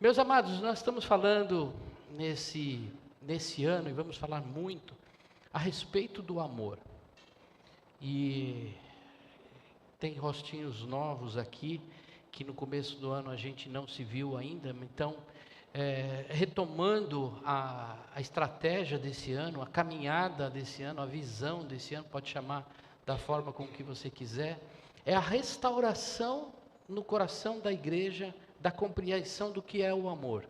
Meus amados, nós estamos falando nesse ano, e vamos falar muito, a respeito do amor. E tem rostinhos novos aqui, que no começo do ano a gente não se viu ainda, então, retomando a estratégia desse ano, a caminhada desse ano, a visão desse ano, pode chamar da forma com que você quiser, é a restauração no coração da igreja, da compreensão do que é o amor.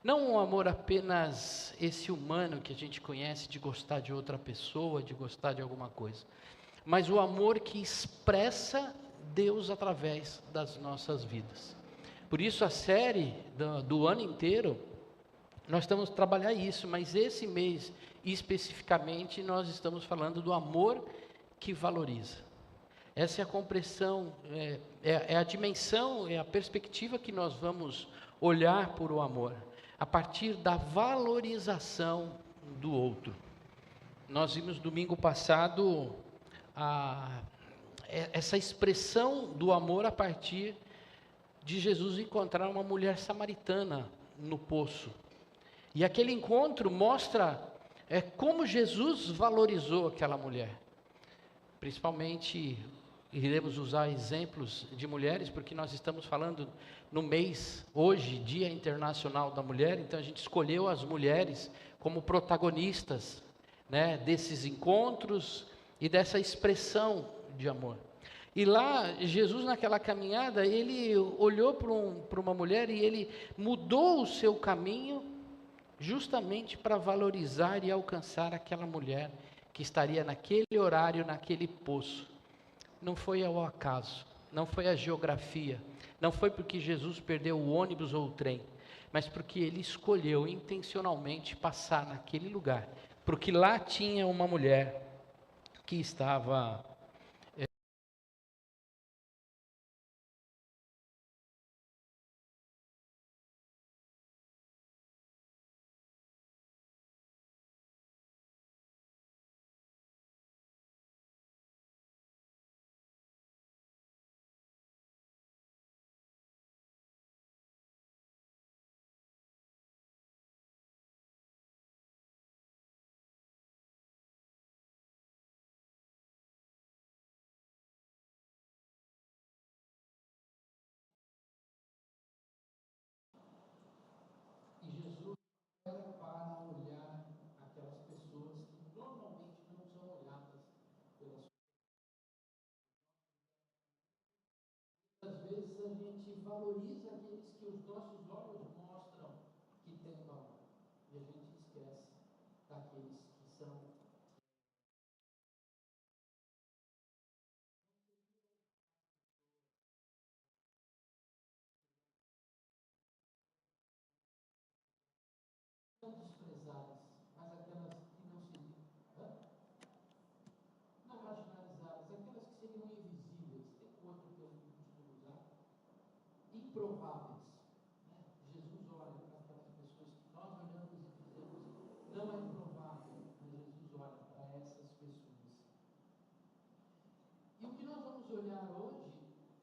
Não um amor apenas esse humano que a gente conhece, de gostar de outra pessoa, de gostar de alguma coisa, mas o amor que expressa Deus através das nossas vidas. Por isso a série do ano inteiro, nós estamos trabalhar isso, mas esse mês especificamente nós estamos falando do amor que valoriza. Essa é a compreensão, é a dimensão, é a perspectiva que nós vamos olhar por o amor, a partir da valorização do outro. Nós vimos domingo passado essa expressão do amor a partir de Jesus encontrar uma mulher samaritana no poço. E aquele encontro mostra como Jesus valorizou aquela mulher. Principalmente, iremos usar exemplos de mulheres, porque nós estamos falando no mês, hoje, Dia Internacional da Mulher, então a gente escolheu as mulheres como protagonistas, desses encontros e dessa expressão de amor. E lá, Jesus naquela caminhada, ele olhou para uma mulher e ele mudou o seu caminho, justamente para valorizar e alcançar aquela mulher que estaria naquele horário, naquele poço. Não foi ao acaso, não foi a geografia, não foi porque Jesus perdeu o ônibus ou o trem, mas porque ele escolheu intencionalmente passar naquele lugar, porque lá tinha uma mulher que estava E Jesus era para olhar aquelas pessoas que normalmente não são olhadas pelas pessoas. Às vezes a gente valoriza aqueles que os nossos olhos mostram que têm valor. E a gente esquece daqueles que são desprezadas, mas aquelas que não seriam, não marginalizadas, aquelas que seriam invisíveis, tem outro termo que eu costumo usar, improváveis. Jesus olha para aquelas pessoas que nós olhamos e dizemos, não é provável, mas Jesus olha para essas pessoas. E o que nós vamos olhar hoje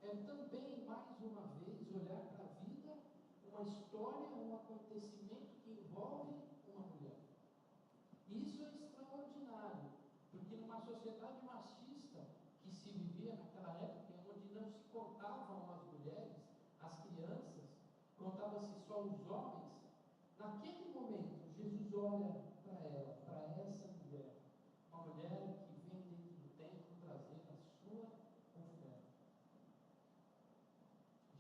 é também, mais uma vez, olhar para a vida, uma história, um acontecimento que envolve uma mulher. Isso é extraordinário, porque numa sociedade machista que se vivia naquela época, onde não se contavam as mulheres, as crianças, contava-se só os homens, naquele momento Jesus olha para ela, para essa mulher, uma mulher que vem dentro do templo trazer a sua oferta.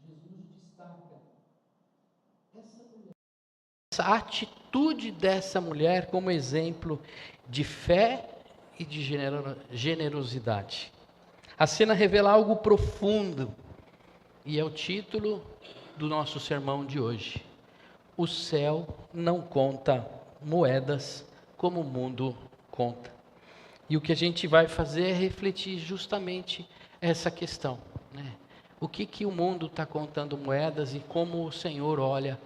Jesus destaca essa mulher, essa atitude dessa mulher como exemplo de fé e de generosidade. A cena revela algo profundo, e é o título do nosso sermão de hoje. O céu não conta moedas como o mundo conta. E o que a gente vai fazer é refletir justamente essa questão, O que o mundo está contando moedas e como o Senhor olha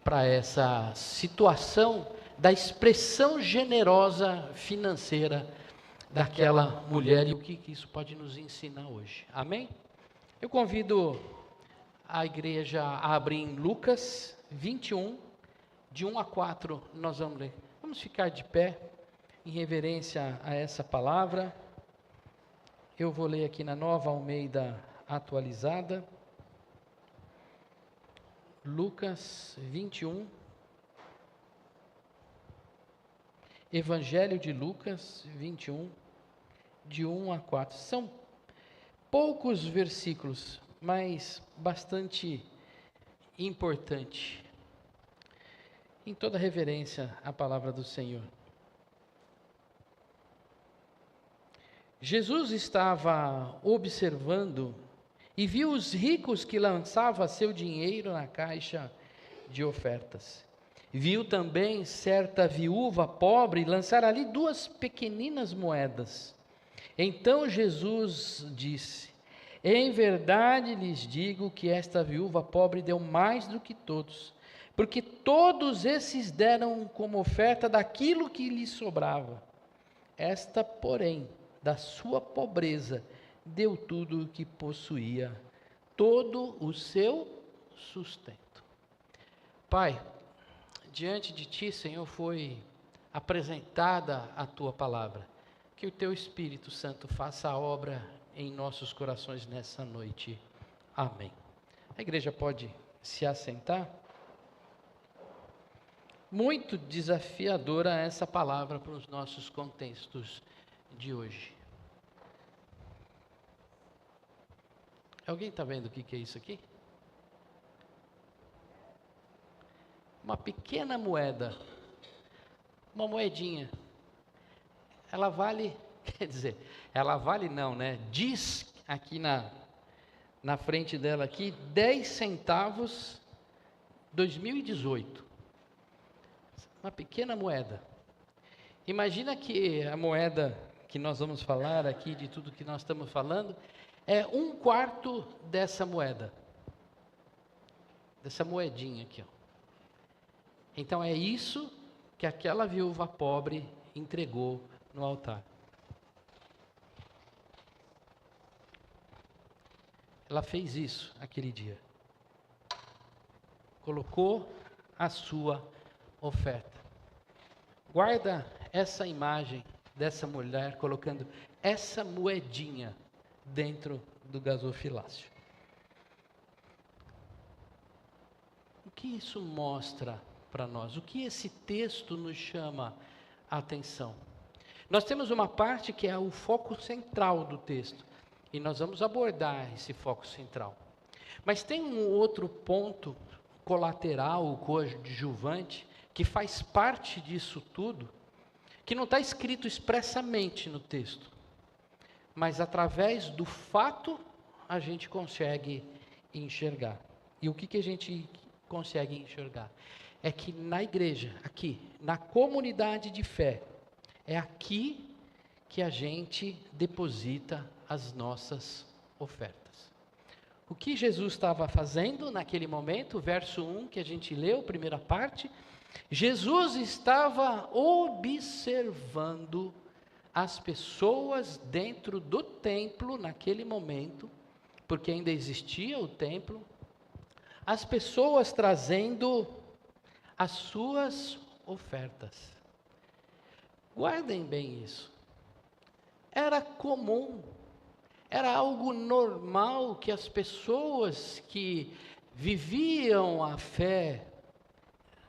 para essa situação da expressão generosa financeira daquela mulher e o que isso pode nos ensinar hoje. Amém? Eu convido a igreja a abrir em Lucas 21, de 1 a 4, nós vamos ler. Vamos ficar de pé, em reverência a essa palavra. Eu vou ler aqui na Nova Almeida Atualizada. Lucas 21. Evangelho de Lucas 21, de 1 a 4. São poucos versículos, mas bastante importante. Em toda reverência à palavra do Senhor. Jesus estava observando e viu os ricos que lançavam seu dinheiro na caixa de ofertas. Viu também certa viúva pobre lançar ali 2 pequeninas moedas. Então Jesus disse: em verdade lhes digo que esta viúva pobre deu mais do que todos, porque todos esses deram como oferta daquilo que lhes sobrava. Esta, porém, da sua pobreza, deu tudo o que possuía, todo o seu sustento. Pai, diante de Ti, Senhor, foi apresentada a Tua palavra. Que o Teu Espírito Santo faça a obra em nossos corações nessa noite. Amém. A igreja pode se assentar? Muito desafiadora essa palavra para os nossos contextos de hoje. Alguém está vendo o que é isso aqui? Uma pequena moeda, uma moedinha. Ela vale, quer dizer, ela vale não, né? Diz aqui na frente dela aqui, 10 centavos, 2018. Uma pequena moeda. Imagina que a moeda que nós vamos falar aqui, de tudo que nós estamos falando, é 1/4 dessa moeda. Dessa moedinha aqui, ó. Então é isso que aquela viúva pobre entregou no altar. Ela fez isso aquele dia. Colocou a sua oferta. Guarda essa imagem dessa mulher colocando essa moedinha dentro do gasofilácio. O que isso mostra para nós? O que esse texto nos chama a atenção? Nós temos uma parte que é o foco central do texto, e nós vamos abordar esse foco central. Mas tem um outro ponto colateral, coadjuvante, que faz parte disso tudo, que não está escrito expressamente no texto, mas através do fato a gente consegue enxergar. E o que a gente consegue enxergar? É que na igreja, aqui, na comunidade de fé, é aqui que a gente deposita as nossas ofertas. O que Jesus estava fazendo naquele momento, verso 1 que a gente leu, primeira parte, Jesus estava observando as pessoas dentro do templo naquele momento, porque ainda existia o templo, as pessoas trazendo as suas ofertas. Guardem bem isso. Era comum, era algo normal que as pessoas que viviam a fé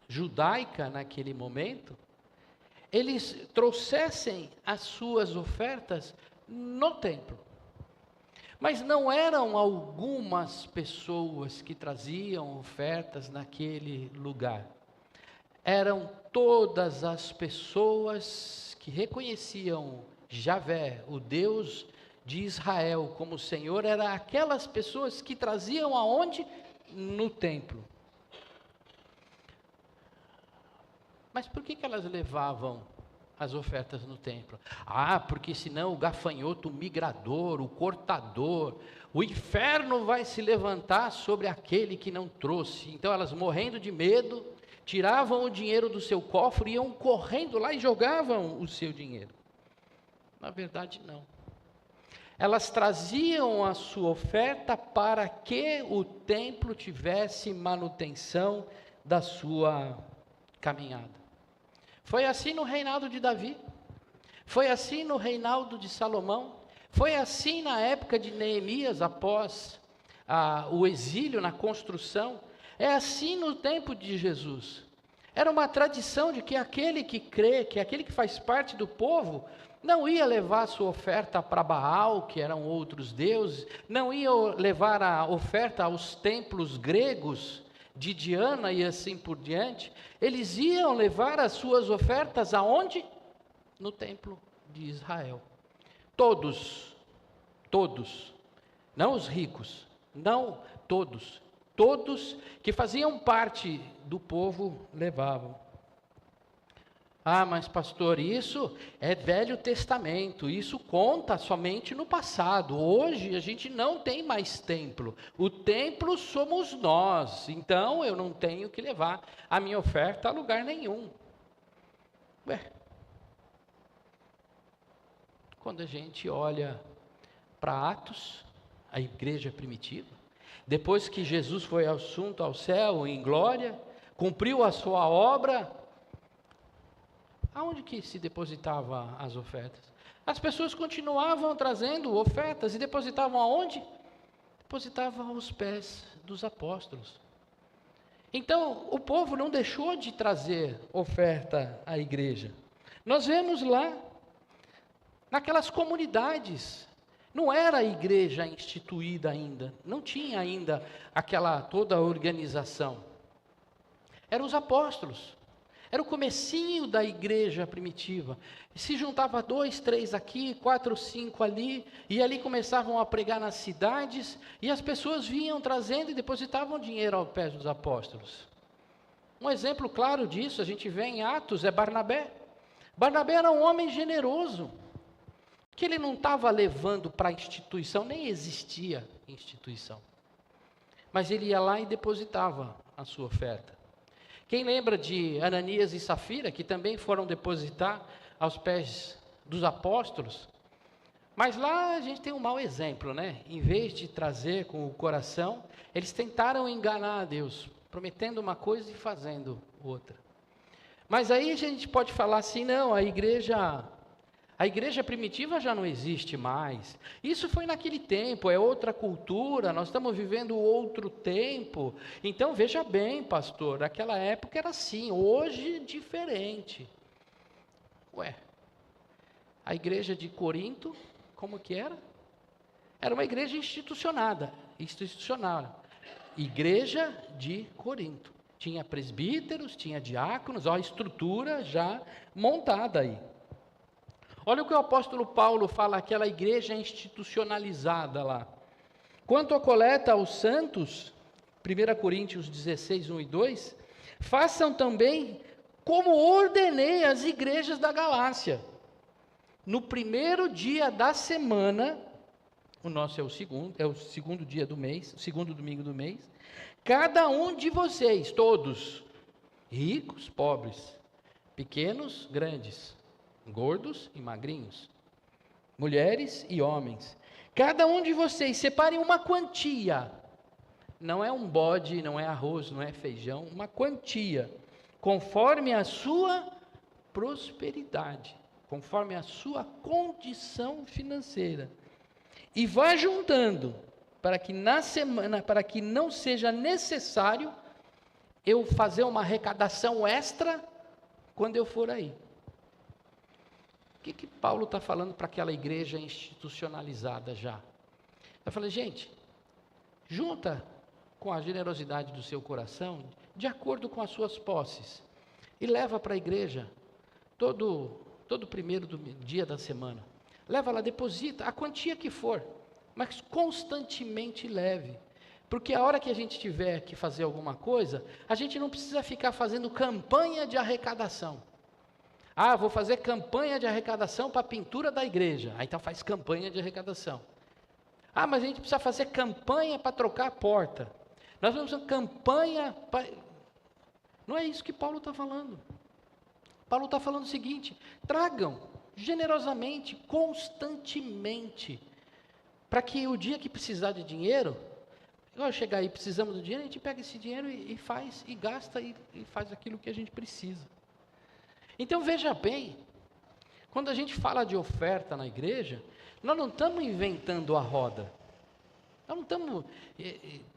judaica naquele momento, eles trouxessem as suas ofertas no templo. Mas não eram algumas pessoas que traziam ofertas naquele lugar. Eram todas as pessoas que reconheciam Javé, o Deus de Israel, como Senhor, eram aquelas pessoas que traziam aonde? No templo. Mas por que elas levavam as ofertas no templo? Ah, porque senão o gafanhoto, o migrador, o cortador, o inferno vai se levantar sobre aquele que não trouxe. Então elas, morrendo de medo, tiravam o dinheiro do seu cofre, iam correndo lá e jogavam o seu dinheiro. Na verdade, não. Elas traziam a sua oferta para que o templo tivesse manutenção, da sua caminhada. Foi assim no reinado de Davi, foi assim no reinado de Salomão, foi assim na época de Neemias, após o exílio na construção, é assim no tempo de Jesus. Era uma tradição de que aquele que crê, que aquele que faz parte do povo, não ia levar a sua oferta para Baal, que eram outros deuses, não ia levar a oferta aos templos gregos, de Diana e assim por diante. Eles iam levar as suas ofertas aonde? No templo de Israel. Todos, não os ricos, não todos que faziam parte do povo levavam. Ah, mas pastor, isso é Velho Testamento, isso conta somente no passado. Hoje a gente não tem mais templo, o templo somos nós, então eu não tenho que levar a minha oferta a lugar nenhum. Quando a gente olha para Atos, a igreja primitiva, depois que Jesus foi assunto ao céu em glória, cumpriu a sua obra, aonde que se depositava as ofertas? As pessoas continuavam trazendo ofertas e depositavam aonde? Depositavam aos pés dos apóstolos. Então, o povo não deixou de trazer oferta à igreja. Nós vemos lá, naquelas comunidades, não era a igreja instituída ainda, não tinha ainda toda a organização. Eram os apóstolos. Era o comecinho da igreja primitiva. Se juntava 2, 3 aqui, 4, 5 ali, e ali começavam a pregar nas cidades, e as pessoas vinham trazendo e depositavam dinheiro aos pés dos apóstolos. Um exemplo claro disso, a gente vê em Atos, é Barnabé. Barnabé era um homem generoso, que ele não estava levando para a instituição, nem existia instituição. Mas ele ia lá e depositava a sua oferta. Quem lembra de Ananias e Safira, que também foram depositar aos pés dos apóstolos? Mas lá a gente tem um mau exemplo, né? Em vez de trazer com o coração, eles tentaram enganar a Deus, prometendo uma coisa e fazendo outra. Mas aí a gente pode falar assim, não, a igreja primitiva já não existe mais. Isso foi naquele tempo, é outra cultura, nós estamos vivendo outro tempo. Então, veja bem, pastor, naquela época era assim, hoje diferente. A igreja de Corinto, como que era? Era uma igreja institucional. Igreja de Corinto. Tinha presbíteros, tinha diáconos, a estrutura já montada aí. Olha o que o apóstolo Paulo fala, aquela igreja institucionalizada lá. Quanto à coleta aos santos, 1 Coríntios 16, 1 e 2, façam também como ordenei as igrejas da Galácia. No primeiro dia da semana, o nosso é o segundo dia do mês, o segundo domingo do mês, cada um de vocês, todos, ricos, pobres, pequenos, grandes, gordos e magrinhos, mulheres e homens, cada um de vocês separe uma quantia, não é um bode, não é arroz, não é feijão, uma quantia, conforme a sua prosperidade, conforme a sua condição financeira, e vá juntando, para que na semana, para que não seja necessário eu fazer uma arrecadação extra quando eu for aí. O que Paulo está falando para aquela igreja institucionalizada já? Eu falei, gente, junta com a generosidade do seu coração, de acordo com as suas posses, e leva para a igreja todo primeiro dia da semana. Leva lá, deposita a quantia que for, mas constantemente leve. Porque a hora que a gente tiver que fazer alguma coisa, a gente não precisa ficar fazendo campanha de arrecadação. Ah, vou fazer campanha de arrecadação para a pintura da igreja. Aí então faz campanha de arrecadação. Ah, mas a gente precisa fazer campanha para trocar a porta. Nós vamos fazer campanha para... Não é isso que Paulo está falando. Paulo está falando o seguinte, tragam generosamente, constantemente, para que o dia que precisar de dinheiro, Igual chegar aí, precisamos do dinheiro, a gente pega esse dinheiro e faz, e gasta, e faz aquilo que a gente precisa. Então veja bem, quando a gente fala de oferta na igreja, nós não estamos inventando a roda. Nós não estamos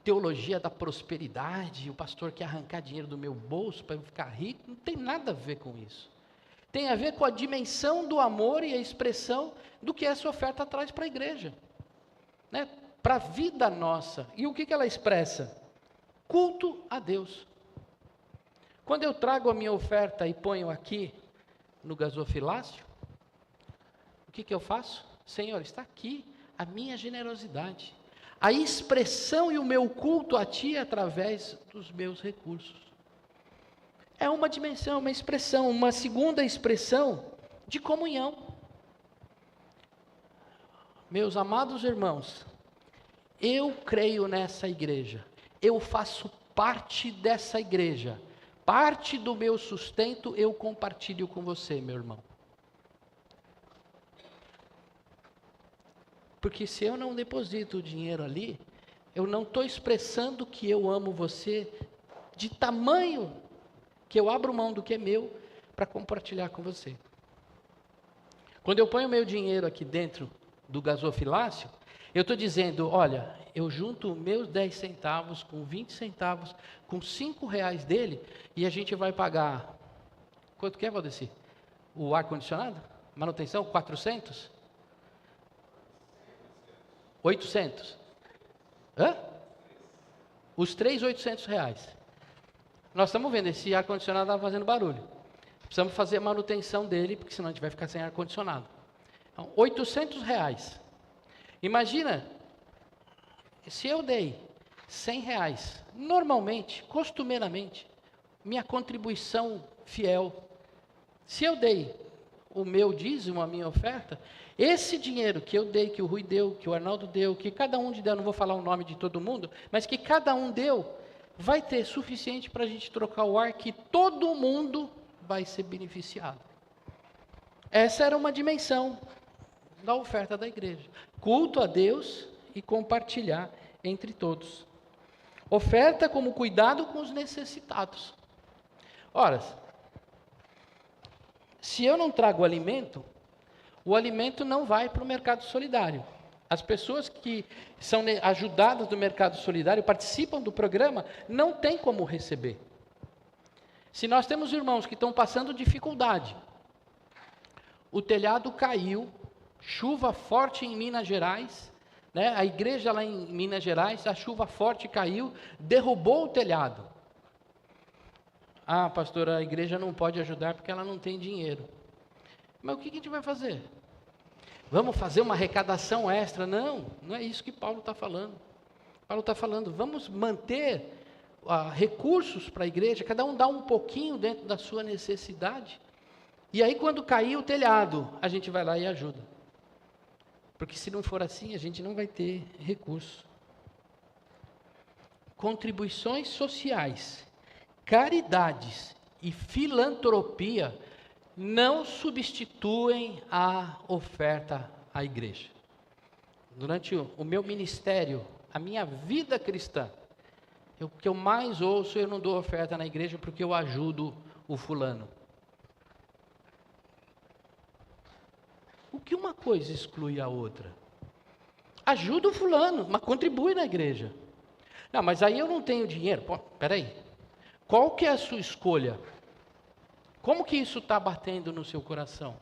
teologia da prosperidade, o pastor quer arrancar dinheiro do meu bolso para eu ficar rico, não tem nada a ver com isso. Tem a ver com a dimensão do amor e a expressão do que essa oferta traz para a igreja, né? Para a vida nossa. E o que ela expressa? Culto a Deus. Quando eu trago a minha oferta e ponho aqui no gasofilácio, o que eu faço? Senhor, está aqui a minha generosidade, a expressão e o meu culto a Ti através dos meus recursos. É uma dimensão, uma expressão, uma segunda expressão de comunhão. Meus amados irmãos, eu creio nessa igreja, eu faço parte dessa igreja, parte do meu sustento eu compartilho com você, meu irmão. Porque se eu não deposito o dinheiro ali, eu não estou expressando que eu amo você de tamanho que eu abro mão do que é meu para compartilhar com você. Quando eu ponho o meu dinheiro aqui dentro do gasofilácio, eu estou dizendo, olha, eu junto meus 10 centavos com 20 centavos, com 5 reais dele, e a gente vai pagar, quanto que é, Valdeci? O ar-condicionado? Manutenção, 400? 800? Hã? Os 3, 800 reais. Nós estamos vendo, esse ar-condicionado está fazendo barulho. Precisamos fazer a manutenção dele, porque senão a gente vai ficar sem ar-condicionado. Então, 800 reais. Imagina, se eu dei 100 reais, normalmente, costumeiramente, minha contribuição fiel, se eu dei o meu dízimo, a minha oferta, esse dinheiro que eu dei, que o Rui deu, que o Arnaldo deu, que cada um deu, não vou falar o nome de todo mundo, mas que cada um deu, vai ter suficiente para a gente trocar o ar, que todo mundo vai ser beneficiado. Essa era uma dimensão da oferta da igreja. Culto a Deus e compartilhar entre todos. Oferta como cuidado com os necessitados. Ora, se eu não trago alimento, o alimento não vai para o mercado solidário. As pessoas que são ajudadas do mercado solidário, participam do programa, não tem como receber. Se nós temos irmãos que estão passando dificuldade, o telhado caiu, chuva forte em Minas Gerais, né? A igreja lá em Minas Gerais, a chuva forte caiu, derrubou o telhado. Ah, pastor, a igreja não pode ajudar porque ela não tem dinheiro. Mas o que a gente vai fazer? Vamos fazer uma arrecadação extra? Não, não é isso que Paulo está falando. Paulo está falando, vamos manter recursos para a igreja, cada um dá um pouquinho dentro da sua necessidade. E aí quando cair o telhado, a gente vai lá e ajuda. Porque se não for assim, a gente não vai ter recurso. Contribuições sociais, caridades e filantropia não substituem a oferta à igreja. Durante o meu ministério, a minha vida cristã, o que eu mais ouço, eu não dou oferta na igreja porque eu ajudo o fulano. O que uma coisa exclui a outra? Ajuda o fulano, mas contribui na igreja. Não, mas aí eu não tenho dinheiro. Pô, peraí. Qual que é a sua escolha? Como que isso está batendo no seu coração?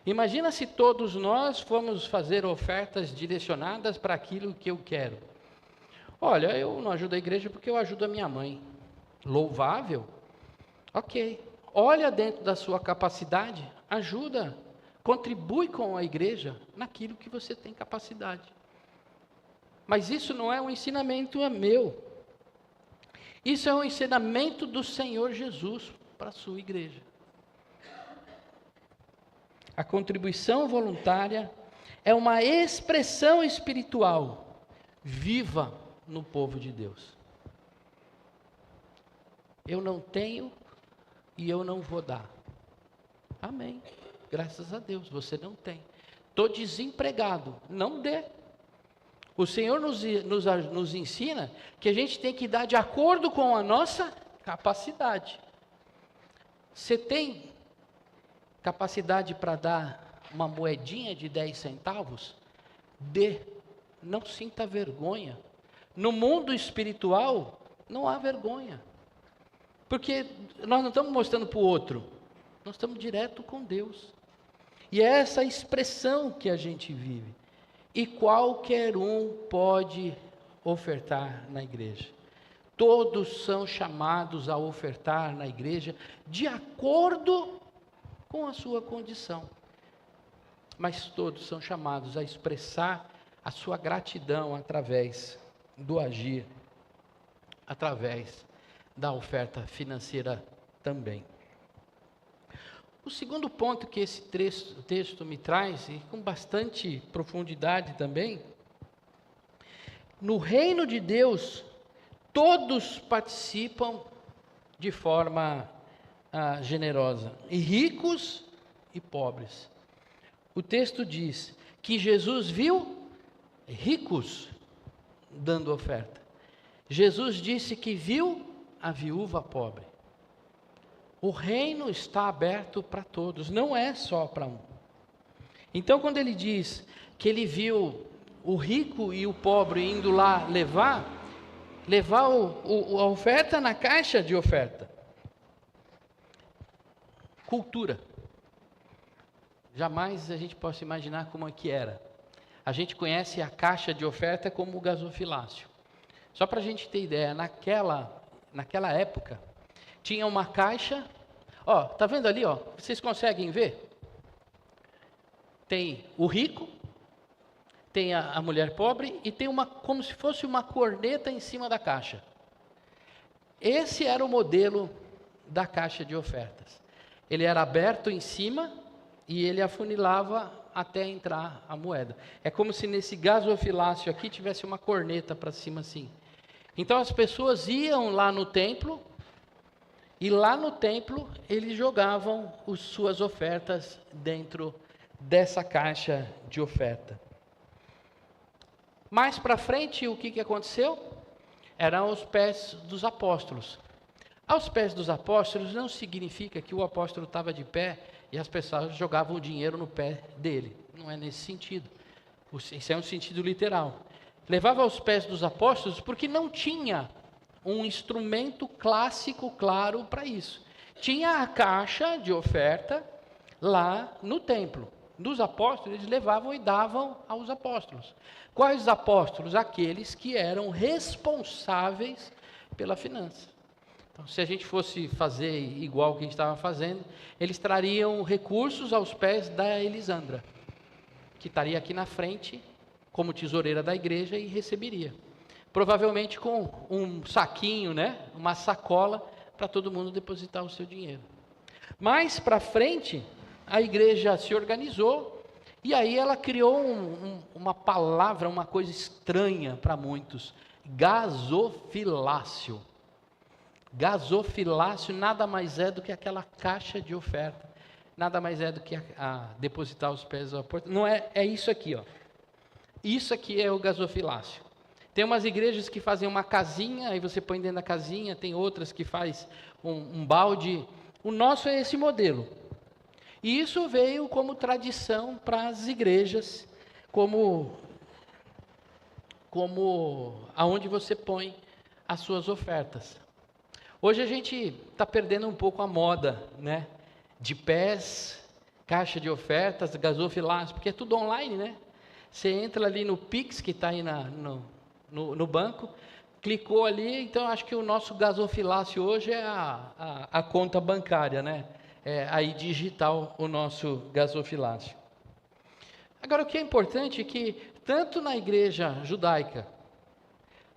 Imagina se todos nós formos fazer ofertas direcionadas para aquilo que eu quero. Olha, eu não ajudo a igreja porque eu ajudo a minha mãe. Louvável? Ok. Olha dentro da sua capacidade, ajuda, contribui com a igreja naquilo que você tem capacidade. Mas isso não é um ensinamento meu. Isso é um ensinamento do Senhor Jesus para a sua igreja. A contribuição voluntária é uma expressão espiritual viva no povo de Deus. Eu não tenho e eu não vou dar. Amém. Graças a Deus, você não tem. Estou desempregado, não dê. O Senhor nos ensina que a gente tem que dar de acordo com a nossa capacidade. Você tem capacidade para dar uma moedinha de 10 centavos? Dê. Não sinta vergonha. No mundo espiritual, não há vergonha. Porque nós não estamos mostrando para o outro. Nós estamos direto com Deus. E é essa expressão que a gente vive. E qualquer um pode ofertar na igreja. Todos são chamados a ofertar na igreja de acordo com a sua condição. Mas todos são chamados a expressar a sua gratidão através do agir, através da oferta financeira também. O segundo ponto que esse texto me traz, e com bastante profundidade também, no reino de Deus, todos participam de forma generosa, e ricos e pobres. O texto diz que Jesus viu ricos dando oferta. Jesus disse que viu a viúva pobre. O reino está aberto para todos, não é só para um. Então, quando ele diz que ele viu o rico e o pobre indo lá levar a oferta na caixa de oferta. Cultura. Jamais a gente possa imaginar como é que era. A gente conhece a caixa de oferta como o gasofilácio. Só para a gente ter ideia, naquela época, tinha uma caixa, ó, tá vendo ali, ó? Vocês conseguem ver? Tem o rico, tem a mulher pobre e tem como se fosse uma corneta em cima da caixa. Esse era o modelo da caixa de ofertas. Ele era aberto em cima e ele afunilava até entrar a moeda. É como se nesse gasofilácio aqui tivesse uma corneta para cima assim. Então as pessoas iam lá no templo, e lá no templo eles jogavam as suas ofertas dentro dessa caixa de oferta. Mais para frente, o que aconteceu? Eram aos pés dos apóstolos. Aos pés dos apóstolos não significa que o apóstolo estava de pé e as pessoas jogavam o dinheiro no pé dele. Não é nesse sentido. Isso é um sentido literal. Levava aos pés dos apóstolos porque não tinha um instrumento clássico claro para isso. Tinha a caixa de oferta lá no templo. Dos apóstolos, eles levavam e davam aos apóstolos. Quais apóstolos? Aqueles que eram responsáveis pela finança. Então, se a gente fosse fazer igual que a gente estava fazendo, eles trariam recursos aos pés da Elisandra, que estaria aqui na frente, como tesoureira da igreja, e receberia. Provavelmente com um saquinho, né? Uma sacola, para todo mundo depositar o seu dinheiro. Mais para frente, a igreja se organizou, e aí ela criou uma palavra, uma coisa estranha para muitos, gasofilácio. Gasofilácio nada mais é do que aquela caixa de oferta, nada mais é do que depositar os pés do apóstolo. Não é, é isso aqui, ó. Isso aqui é o gasofilácio. Tem umas igrejas que fazem uma casinha, aí você põe dentro da casinha, tem outras que faz um balde. O nosso é esse modelo. E isso veio como tradição para as igrejas, como aonde você põe as suas ofertas. Hoje a gente está perdendo um pouco a moda, né? De pés, caixa de ofertas, gasofilácio, porque é tudo online, né? Você entra ali no Pix, que está aí no banco, clicou ali, então acho que o nosso gasofilácio hoje é a conta bancária, né? É aí digital o nosso gasofilácio. Agora, o que é importante é que, tanto na igreja judaica,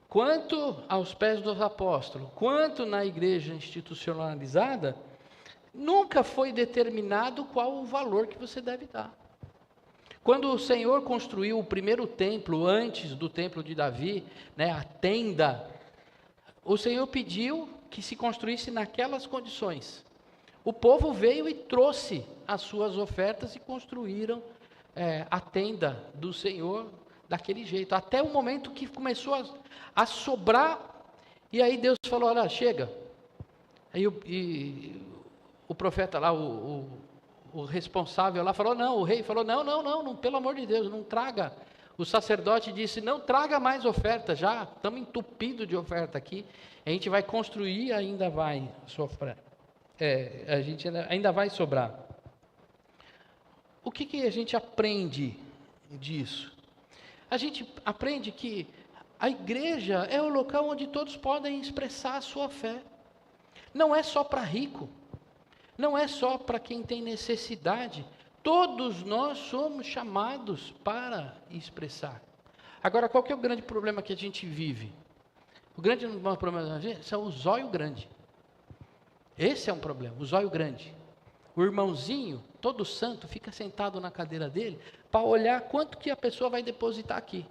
quanto aos pés dos apóstolos, quanto na igreja institucionalizada, nunca foi determinado qual o valor que você deve dar. Quando o Senhor construiu o primeiro templo, antes do templo de Davi, né, a tenda, o Senhor pediu que se construísse naquelas condições. O povo veio e trouxe as suas ofertas e construíram a tenda do Senhor daquele jeito, até o momento que começou a sobrar, e aí Deus falou, olha, chega. Aí o profeta lá, o responsável lá falou, não, o rei falou, não, pelo amor de Deus, não traga. O sacerdote disse, não traga mais oferta, já estamos entupidos de oferta aqui, a gente vai construir, ainda vai sofrer, a gente ainda vai sobrar. O que a gente aprende disso? A gente aprende que a igreja é o local onde todos podem expressar a sua fé. Não é só para rico, não é só para quem tem necessidade. Todos nós somos chamados para expressar. Agora, qual que é o grande problema que a gente vive? O grande problema da gente são os zóio grande. Esse é um problema, o zóio grande. O irmãozinho, todo santo, fica sentado na cadeira dele para olhar quanto que a pessoa vai depositar aqui.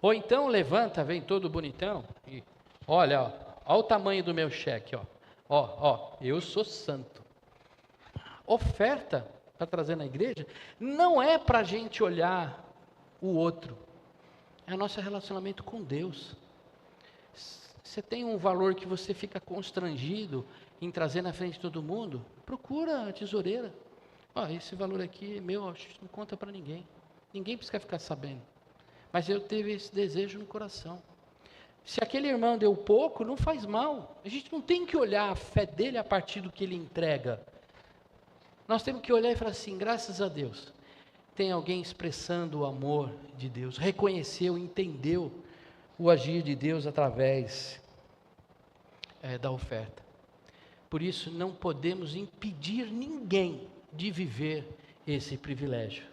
Ou então levanta, vem todo bonitão e olha, ó o tamanho do meu cheque, ó, eu sou santo. Oferta para trazer na igreja não é para a gente olhar o outro, é o nosso relacionamento com Deus. Você tem um valor que você fica constrangido em trazer na frente de todo mundo, procura a tesoureira. Esse valor aqui é meu, não conta para ninguém. Ninguém precisa ficar sabendo. Mas eu tive esse desejo no coração. Se aquele irmão deu pouco, não faz mal. A gente não tem que olhar a fé dele a partir do que ele entrega. Nós temos que olhar e falar assim, graças a Deus, tem alguém expressando o amor de Deus, reconheceu, entendeu o agir de Deus através da oferta. Por isso, não podemos impedir ninguém de viver esse privilégio.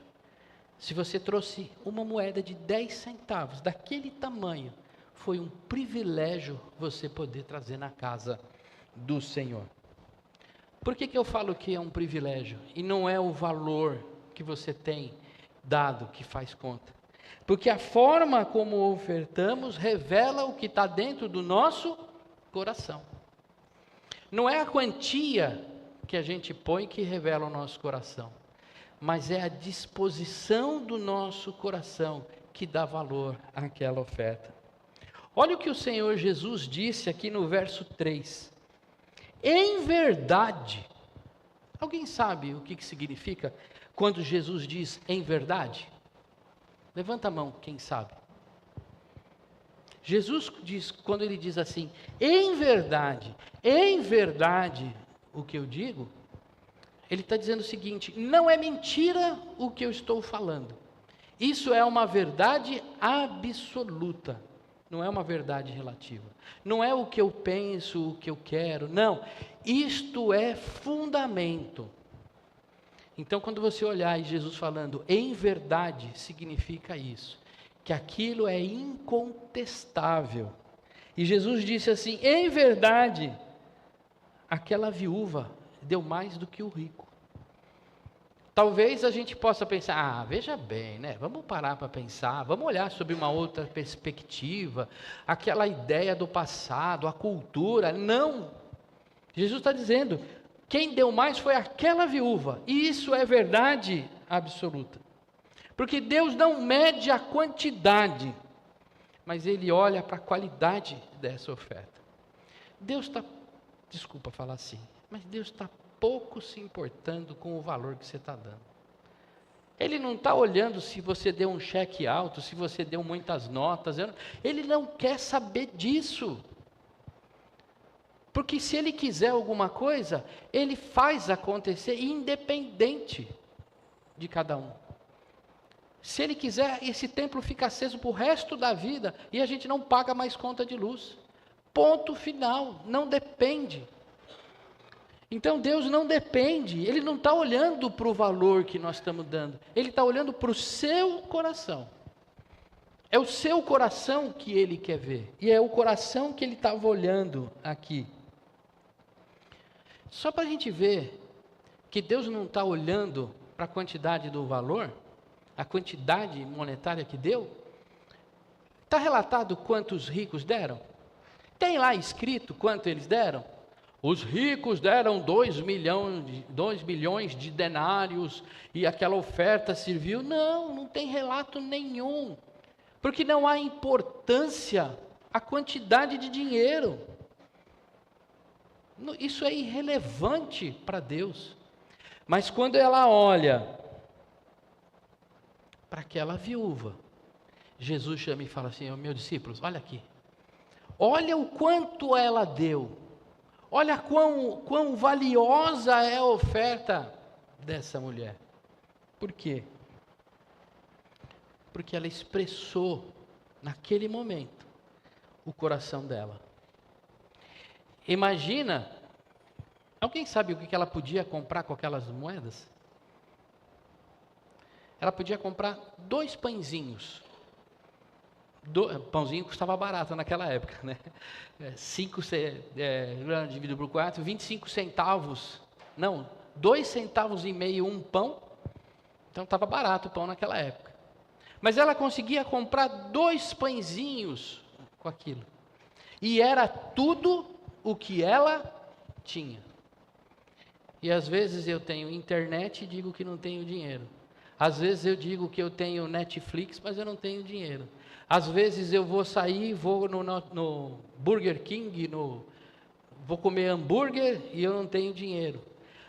Se você trouxe uma moeda de 10 centavos, daquele tamanho, foi um privilégio você poder trazer na casa do Senhor. Por que eu falo que é um privilégio? E não é o valor que você tem dado que faz conta. Porque a forma como ofertamos revela o que está dentro do nosso coração. Não é a quantia que a gente põe que revela o nosso coração, mas é a disposição do nosso coração que dá valor àquela oferta. Olha o que o Senhor Jesus disse aqui no verso 3. Em verdade, alguém sabe o que significa quando Jesus diz em verdade? Levanta a mão, quem sabe. Jesus diz, quando ele diz assim, em verdade, o que eu digo, ele está dizendo o seguinte, não é mentira o que eu estou falando. Isso é uma verdade absoluta, não é uma verdade relativa. Não é o que eu penso, o que eu quero, não. Isto é fundamento. Então, quando você olhar e Jesus falando em verdade, significa isso. Que aquilo é incontestável. E Jesus disse assim, em verdade, aquela viúva deu mais do que o rico. Talvez a gente possa pensar, veja bem, né? Vamos parar para pensar, vamos olhar sobre uma outra perspectiva, aquela ideia do passado, a cultura. Não! Jesus está dizendo, quem deu mais foi aquela viúva, e isso é verdade absoluta. Porque Deus não mede a quantidade, mas Ele olha para a qualidade dessa oferta. Deus está, desculpa falar assim, mas Deus está pouco se importando com o valor que você está dando. Ele não está olhando se você deu um cheque alto, se você deu muitas notas. Ele não quer saber disso. Porque se Ele quiser alguma coisa, Ele faz acontecer independente de cada um. Se Ele quiser, esse templo fica aceso para o resto da vida e a gente não paga mais conta de luz. Ponto final, não depende. Então Deus não depende, Ele não está olhando para o valor que nós estamos dando, Ele está olhando para o seu coração. É o seu coração que Ele quer ver, e é o coração que Ele estava olhando aqui. Só para a gente ver que Deus não está olhando para a quantidade do valor, a quantidade monetária que deu. Está relatado quantos ricos deram? Tem lá escrito quanto eles deram? Os ricos deram 2 milhões de denários e aquela oferta serviu. Não tem relato nenhum. Porque não há importância a quantidade de dinheiro. Isso é irrelevante para Deus. Mas quando ela olha para aquela viúva, Jesus chama e fala assim: meus discípulos, olha aqui. Olha o quanto ela deu. Olha quão valiosa é a oferta dessa mulher. Por quê? Porque ela expressou, naquele momento, o coração dela. Imagina, alguém sabe o que ela podia comprar com aquelas moedas? Ela podia comprar 2 pãezinhos. Pãozinho custava barato naquela época, né? 5 dividido por 4, 25 centavos. Não, 2 centavos e meio um pão. Então estava barato o pão naquela época. Mas ela conseguia comprar 2 pãezinhos com aquilo. E era tudo o que ela tinha. E às vezes eu tenho internet e digo que não tenho dinheiro. Às vezes eu digo que eu tenho Netflix, mas eu não tenho dinheiro. Às vezes eu vou sair, vou no Burger King, vou comer hambúrguer e eu não tenho dinheiro.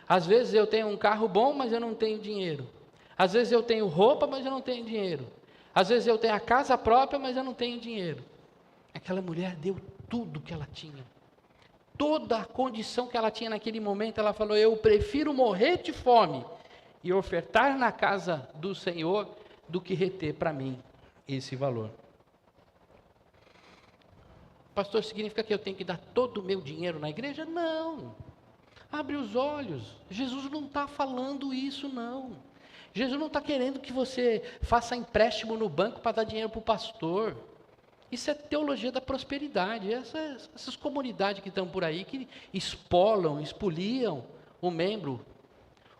Às vezes eu tenho um carro bom, mas eu não tenho dinheiro. Às vezes eu tenho roupa, mas eu não tenho dinheiro. Às vezes eu tenho a casa própria, mas eu não tenho dinheiro. Aquela mulher deu tudo que ela tinha. Toda a condição que ela tinha naquele momento, ela falou: eu prefiro morrer de fome e ofertar na casa do Senhor do que reter para mim esse valor. Pastor, significa que eu tenho que dar todo o meu dinheiro na igreja? Não. Abre os olhos. Jesus não está falando isso, não. Jesus não está querendo que você faça empréstimo no banco para dar dinheiro para o pastor. Isso é teologia da prosperidade. Essas comunidades que estão por aí, que expoliam o membro.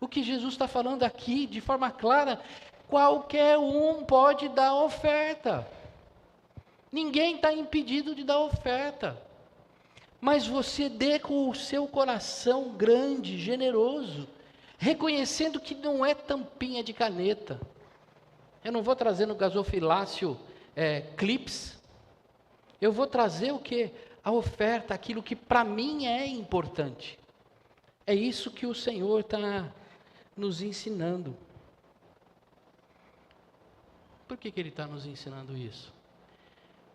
O que Jesus está falando aqui, de forma clara, qualquer um pode dar oferta. Ninguém está impedido de dar oferta. Mas você dê com o seu coração grande, generoso, reconhecendo que não é tampinha de caneta. Eu não vou trazer no gasofilácio clips. Eu vou trazer o quê? A oferta, aquilo que para mim é importante. É isso que o Senhor está nos ensinando. Por que Ele está nos ensinando isso?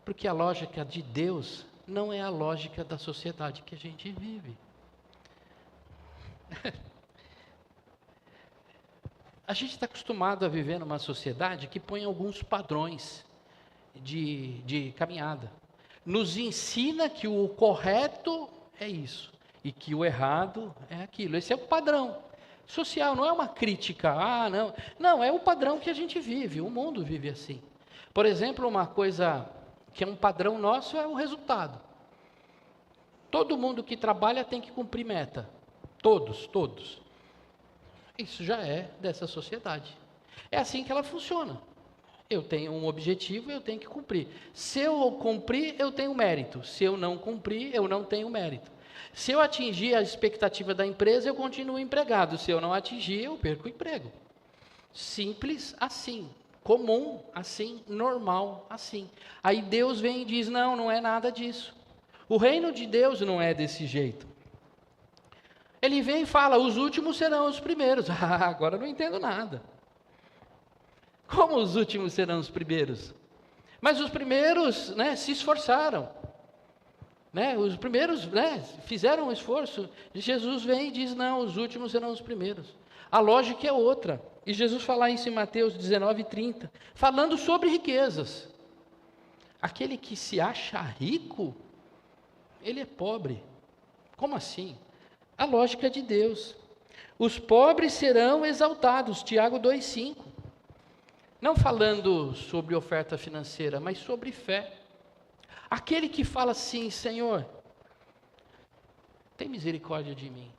Porque a lógica de Deus não é a lógica da sociedade que a gente vive. A gente está acostumado a viver numa sociedade que põe alguns padrões de caminhada. Nos ensina que o correto é isso e que o errado é aquilo. Esse é o padrão social, não é uma crítica. Não. Não, é o padrão que a gente vive, o mundo vive assim. Por exemplo, uma coisa que é um padrão nosso é o resultado. Todo mundo que trabalha tem que cumprir meta. Todos. Isso já é dessa sociedade. É assim que ela funciona. Eu tenho um objetivo, eu tenho que cumprir. Se eu cumprir, eu tenho mérito. Se eu não cumprir, eu não tenho mérito. Se eu atingir a expectativa da empresa, eu continuo empregado. Se eu não atingir, eu perco o emprego. Simples assim. Comum assim. Normal assim. Aí Deus vem e diz: não é nada disso. O reino de Deus não é desse jeito. Ele vem e fala: os últimos serão os primeiros. Agora eu não entendo nada. Como os últimos serão os primeiros? Mas os primeiros, se esforçaram. Os primeiros, fizeram um esforço. E Jesus vem e diz: não, os últimos serão os primeiros. A lógica é outra. E Jesus fala isso em Mateus 19:30, falando sobre riquezas. Aquele que se acha rico, ele é pobre. Como assim? A lógica de Deus. Os pobres serão exaltados. Tiago 2:5. Não falando sobre oferta financeira, mas sobre fé. Aquele que fala assim: Senhor, tem misericórdia de mim,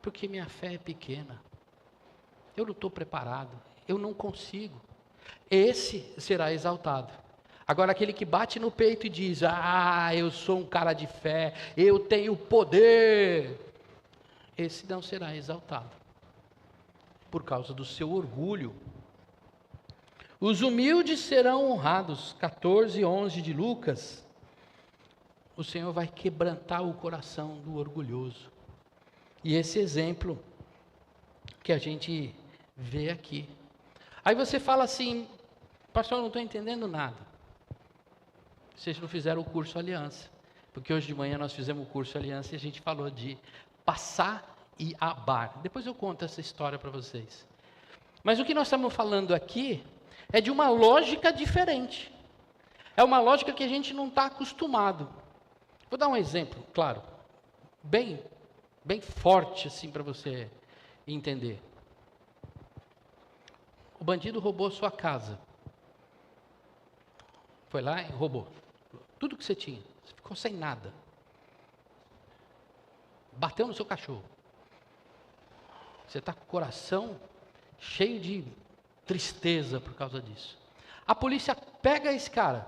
porque minha fé é pequena. Eu não estou preparado, eu não consigo. Esse será exaltado. Agora, aquele que bate no peito e diz: eu sou um cara de fé, eu tenho poder, esse não será exaltado, por causa do seu orgulho. Os humildes serão honrados. 14:11 de Lucas. O Senhor vai quebrantar o coração do orgulhoso. E esse exemplo que a gente vê aqui. Aí você fala assim, pastor, eu não estou entendendo nada. Vocês não fizeram o curso Aliança. Porque hoje de manhã nós fizemos o curso Aliança e a gente falou de passar e abar. Depois eu conto essa história para vocês. Mas o que nós estamos falando aqui é de uma lógica diferente. É uma lógica que a gente não está acostumado. Vou dar um exemplo, claro, bem forte assim para você entender. O bandido roubou sua casa. Foi lá e roubou tudo que você tinha. Você ficou sem nada. Bateu no seu cachorro. Você está com o coração cheio de tristeza por causa disso. A polícia pega esse cara.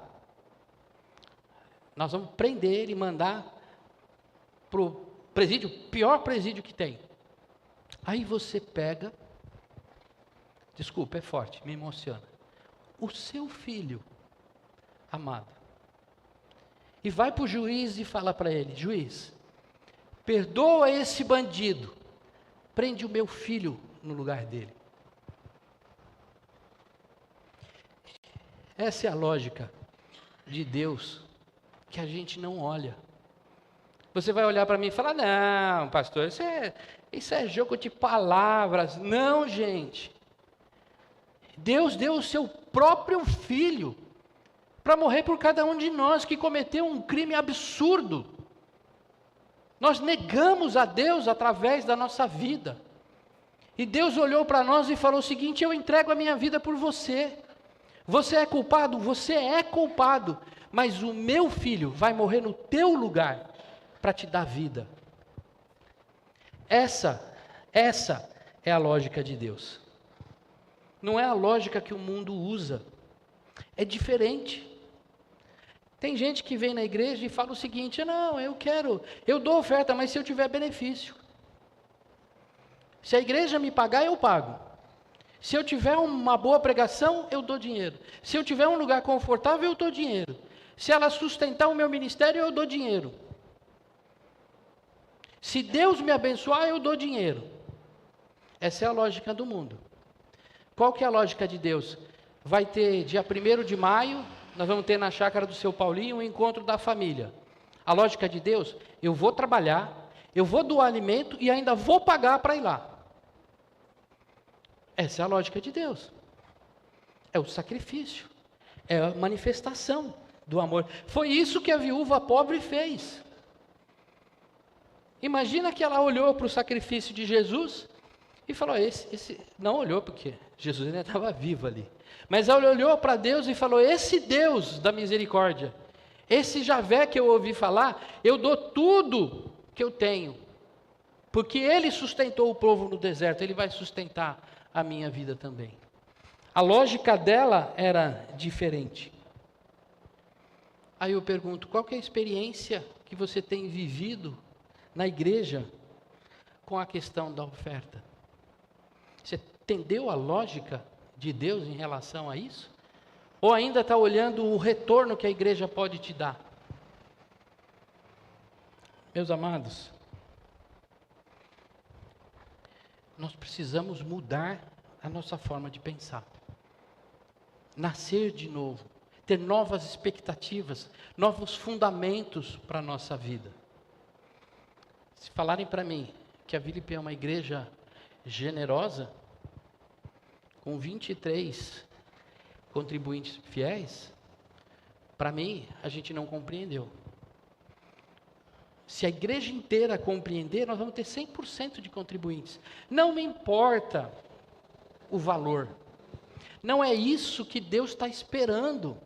Nós vamos prender ele e mandar para o presídio, pior presídio que tem. Aí você pega, desculpa, é forte, me emociona, o seu filho amado, e vai para o juiz e fala para ele, juiz, perdoa esse bandido, prende o meu filho no lugar dele. Essa é a lógica de Deus que a gente não olha. Você vai olhar para mim e falar, não, pastor, isso é jogo de palavras. Não, gente. Deus deu o seu próprio filho para morrer por cada um de nós que cometeu um crime absurdo. Nós negamos a Deus através da nossa vida. E Deus olhou para nós e falou o seguinte, eu entrego a minha vida por você. Você é culpado? Você é culpado. Mas o meu filho vai morrer no teu lugar para te dar vida. Essa é a lógica de Deus. Não é a lógica que o mundo usa. É diferente. Tem gente que vem na igreja e fala o seguinte, não, eu dou oferta, mas se eu tiver benefício. Se a igreja me pagar, eu pago. Se eu tiver uma boa pregação, eu dou dinheiro. Se eu tiver um lugar confortável, eu dou dinheiro. Se ela sustentar o meu ministério, eu dou dinheiro. Se Deus me abençoar, eu dou dinheiro. Essa é a lógica do mundo. Qual que é a lógica de Deus? Vai ter dia 1º de maio, nós vamos ter na chácara do seu Paulinho um encontro da família. A lógica de Deus, eu vou trabalhar, eu vou doar alimento e ainda vou pagar para ir lá. Essa é a lógica de Deus. É o sacrifício. É a manifestação do amor. Foi isso que a viúva pobre fez. Imagina que ela olhou para o sacrifício de Jesus e falou, não olhou porque Jesus ainda estava vivo ali. Mas ela olhou para Deus e falou, esse Deus da misericórdia, esse Javé que eu ouvi falar, eu dou tudo que eu tenho. Porque ele sustentou o povo no deserto, ele vai sustentar a minha vida também. A lógica dela era diferente. Aí eu pergunto, qual que é a experiência que você tem vivido na igreja com a questão da oferta? Você entendeu a lógica de Deus em relação a isso? Ou ainda está olhando o retorno que a igreja pode te dar? Meus amados, nós precisamos mudar a nossa forma de pensar. Nascer de novo, ter novas expectativas, novos fundamentos para a nossa vida. Se falarem para mim que a Vila IP é uma igreja generosa, com 23 contribuintes fiéis, para mim, a gente não compreendeu. Se a igreja inteira compreender, nós vamos ter 100% de contribuintes. Não me importa o valor. Não é isso que Deus está esperando.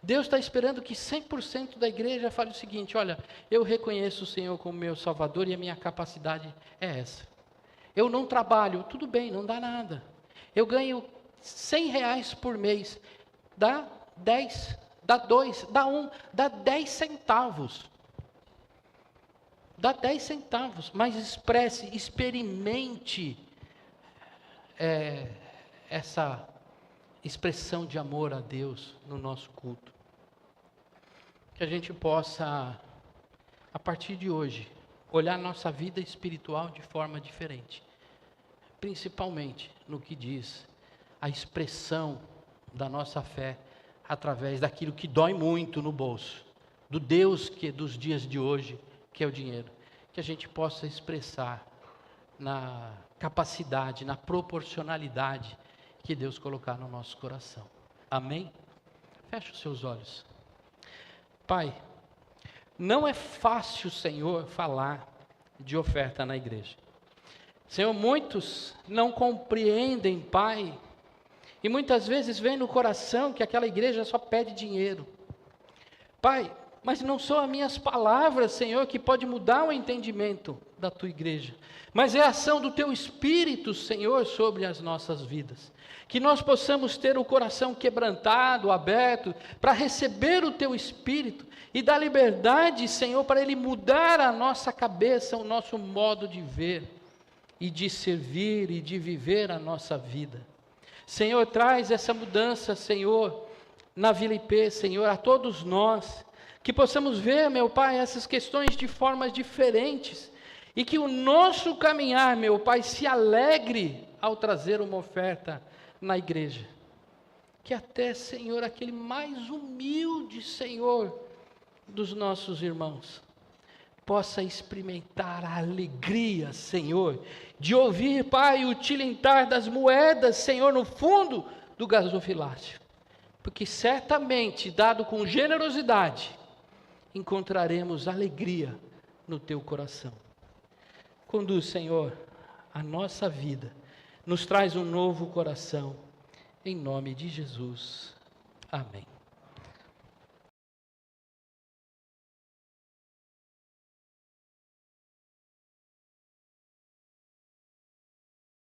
Deus está esperando que 100% da igreja fale o seguinte, olha, eu reconheço o Senhor como meu Salvador e a minha capacidade é essa. Eu não trabalho, tudo bem, não dá nada. Eu ganho R$100 por mês, dá 10, dá 2, dá 1, dá 10 centavos. Dá 10 centavos, mas experimente essa expressão de amor a Deus no nosso culto. Que a gente possa, a partir de hoje, olhar nossa vida espiritual de forma diferente. Principalmente no que diz a expressão da nossa fé através daquilo que dói muito no bolso, do Deus que dos dias de hoje, que é o dinheiro. Que a gente possa expressar na capacidade, na proporcionalidade que Deus colocar no nosso coração. Amém? Feche os seus olhos. Pai, não é fácil, Senhor, falar de oferta na igreja. Senhor, muitos não compreendem, Pai, e muitas vezes vem no coração que aquela igreja só pede dinheiro. Pai, mas não são as minhas palavras, Senhor, que pode mudar o entendimento da Tua igreja, mas é a ação do Teu Espírito, Senhor, sobre as nossas vidas. Que nós possamos ter o coração quebrantado, aberto, para receber o Teu Espírito e dar liberdade, Senhor, para Ele mudar a nossa cabeça, o nosso modo de ver e de servir e de viver a nossa vida. Senhor, traz essa mudança, Senhor, na Vila IP, Senhor, a todos nós, que possamos ver, meu Pai, essas questões de formas diferentes, e que o nosso caminhar, meu Pai, se alegre ao trazer uma oferta na igreja. Que até, Senhor, aquele mais humilde, Senhor, dos nossos irmãos, possa experimentar a alegria, Senhor, de ouvir, Pai, o tilintar das moedas, Senhor, no fundo do gasofilácio. Porque certamente, dado com generosidade, encontraremos alegria no Teu coração. Conduz, Senhor, a nossa vida, nos traz um novo coração, em nome de Jesus. Amém.